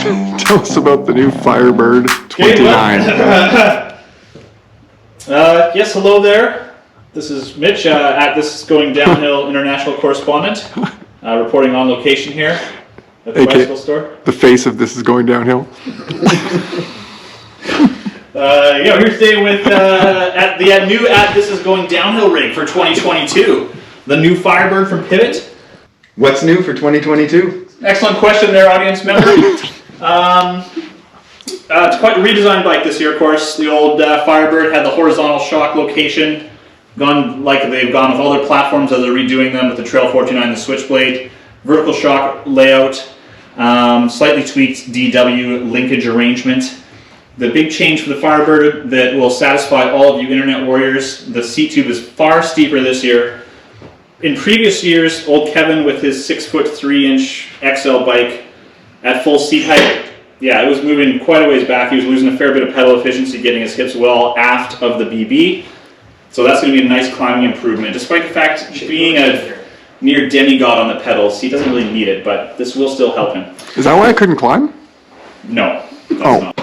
Tell us about the new Firebird 29. Yes, hello there. This is Mitch at This Is Going Downhill International Correspondent, reporting on location here at the bicycle store. The face of This Is Going Downhill. Here today with at the new This Is Going Downhill rig for 2022. The new Firebird from Pivot. What's new for 2022? Excellent question there, audience member. It's quite a redesigned bike this year, of course. The old Firebird had the horizontal shock location, gone like they've gone with all their platforms as they're redoing them with the Trail 49 and the Switchblade. Vertical shock layout, slightly tweaked DW linkage arrangement. The big change for the Firebird that will satisfy all of you internet warriors, the seat tube is far steeper this year. In previous years, old Kevin with his 6'3" XL bike at full seat height, it was moving quite a ways back. He was losing a fair bit of pedal efficiency, getting his hips well aft of the BB. So that's going to be a nice climbing improvement. Despite the fact being a near demigod on the pedals, he doesn't really need it, but this will still help him. Is that why I couldn't climb? No. Not.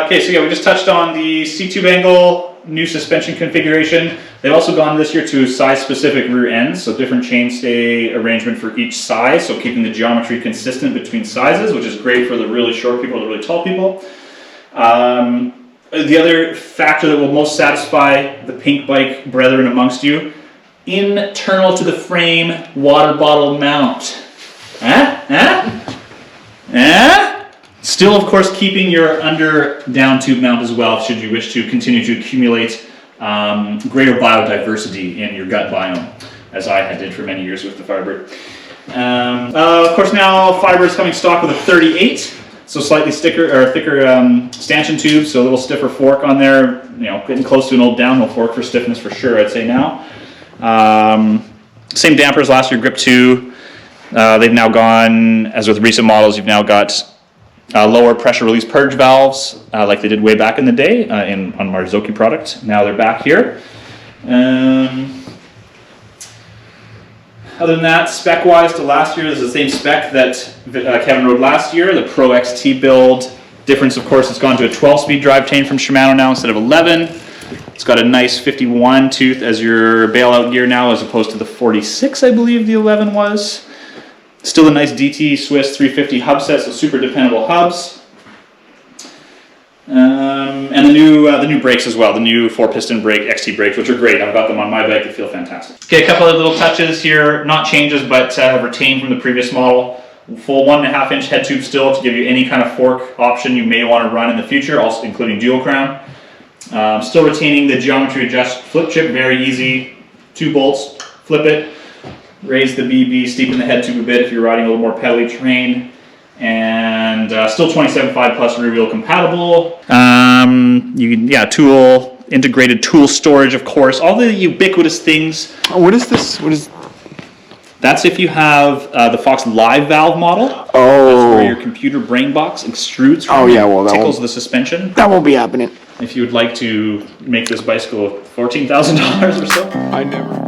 Okay, so we just touched on the seat tube angle, new suspension configuration. They've also gone this year to size-specific rear ends, so different chainstay arrangement for each size, so keeping the geometry consistent between sizes, which is great for the really short people and the really tall people. The other factor that will most satisfy the pink bike brethren amongst you, internal to the frame water bottle mount. Still, of course, keeping your under-down tube mount as well, should you wish to continue to accumulate greater biodiversity in your gut biome, as I did for many years with the Firebird. Of course, now Firebird's coming stock with a 38, so slightly thicker stanchion tube, so a little stiffer fork on there. Getting close to an old downhill fork for stiffness for sure, I'd say now. Same dampers last year, Grip 2. They've now gone, as with recent models, you've now got lower pressure release purge valves, like they did way back in the day on Marzocchi product. Now they're back here. Other than that, spec-wise to last year, this is the same spec that Kevin rode last year, the Pro XT build. Difference, of course, it's gone to a 12-speed drivetrain from Shimano now instead of 11. It's got a nice 51 tooth as your bailout gear now, as opposed to the 46, I believe the 11 was. Still a nice DT Swiss 350 hub set, so super dependable hubs. And the new brakes as well, the new 4-piston brake, XT brakes, which are great. I've got them on my bike, they feel fantastic. Okay, a couple of little touches here, not changes, but retained from the previous model. Full 1.5-inch head tube still to give you any kind of fork option you may want to run in the future, also including dual crown. Still retaining the geometry adjust flip chip, very easy. 2 bolts, flip it. Raise the BB, steepen the head tube a bit if you're riding a little more pedally terrain, and still 27.5 plus rear wheel compatible. Tool, integrated tool storage, of course, all the ubiquitous things. What is this? That's if you have the Fox Live valve model. Oh. That's where your computer brain box extrudes from tickles the suspension. That won't be happening. If you would like to make this bicycle $14,000 or so. I never.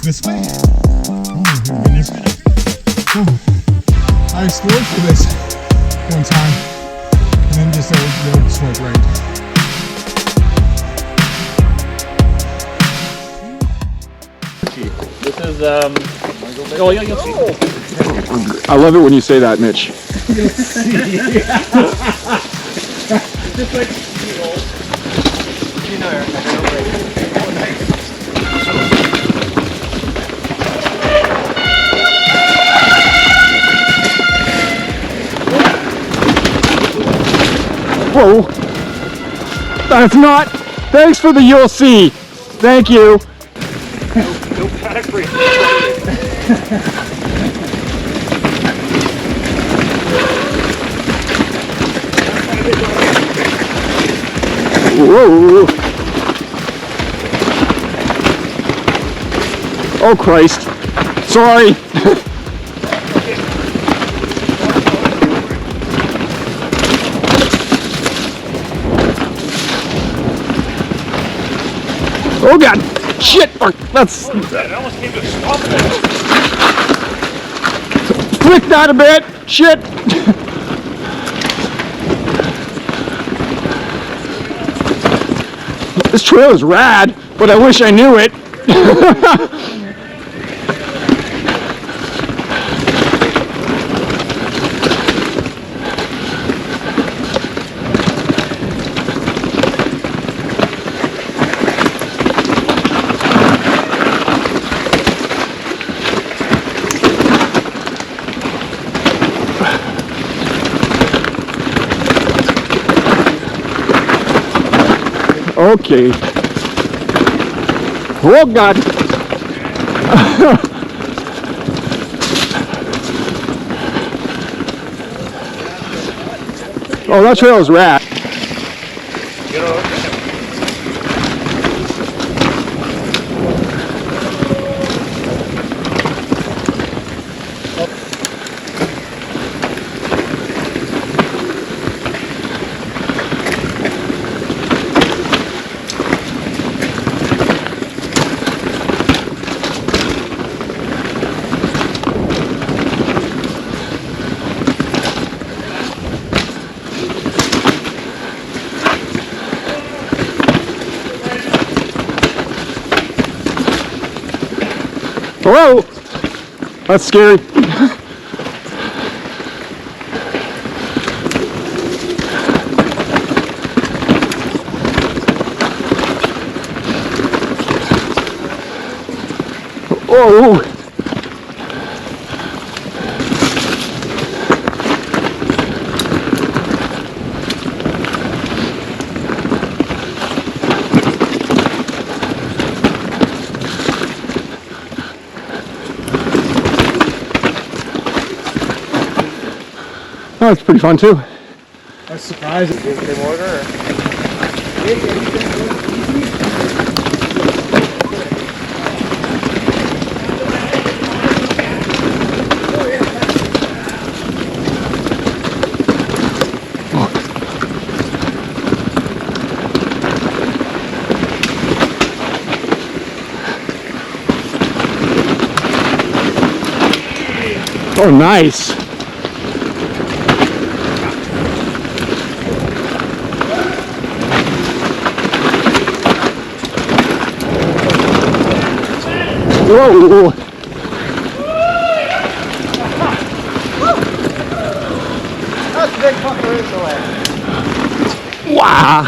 This way? Oh my goodness. Oh, I explored for this one time and then just went right. This is Oh, yeah, you'll see. I love it when you say that, Mitch. Just like, Whoa. That's not. Thanks for the you'll see. Thank you. no panic break. Whoa. Oh, Christ. Sorry. Oh, God. Shit. That's. That almost came to a stop. Flick that a bit. Shit. This trail is rad, but I wish I knew it. Okay. Oh, God. Oh, that trail is rad. Whoa! That's scary. Whoa! Oh, that's pretty fun too. I was surprised. Oh, nice. Whoa! That's a big fucker in the way. Wow!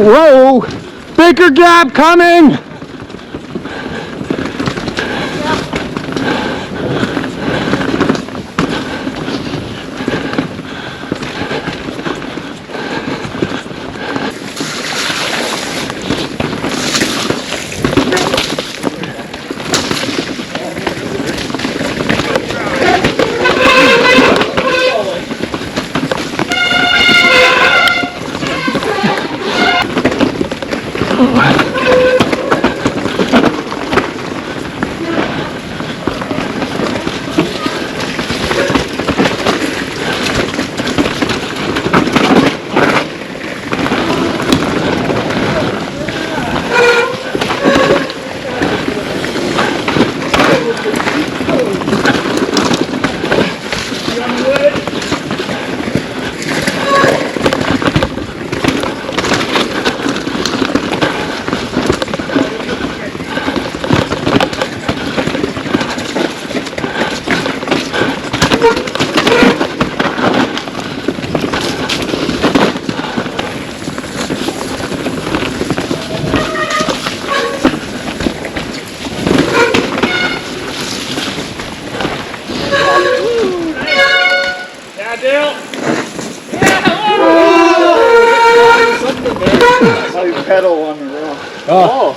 Whoa! Baker Gap coming! That's how you pedal on the rock. Oh.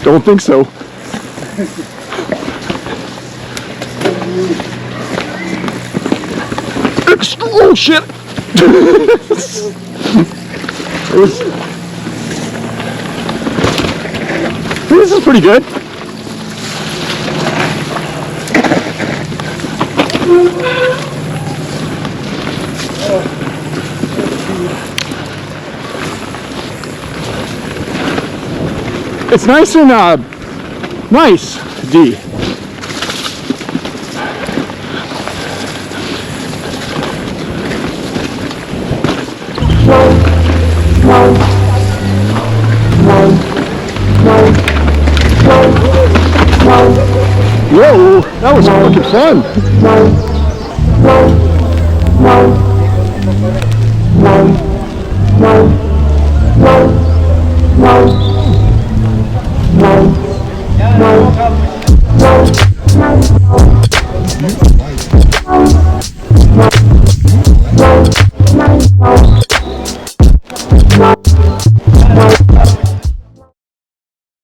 Don't think so. Oh shit! This is pretty good. It's nice and nice, D. Whoa, that was fucking fun.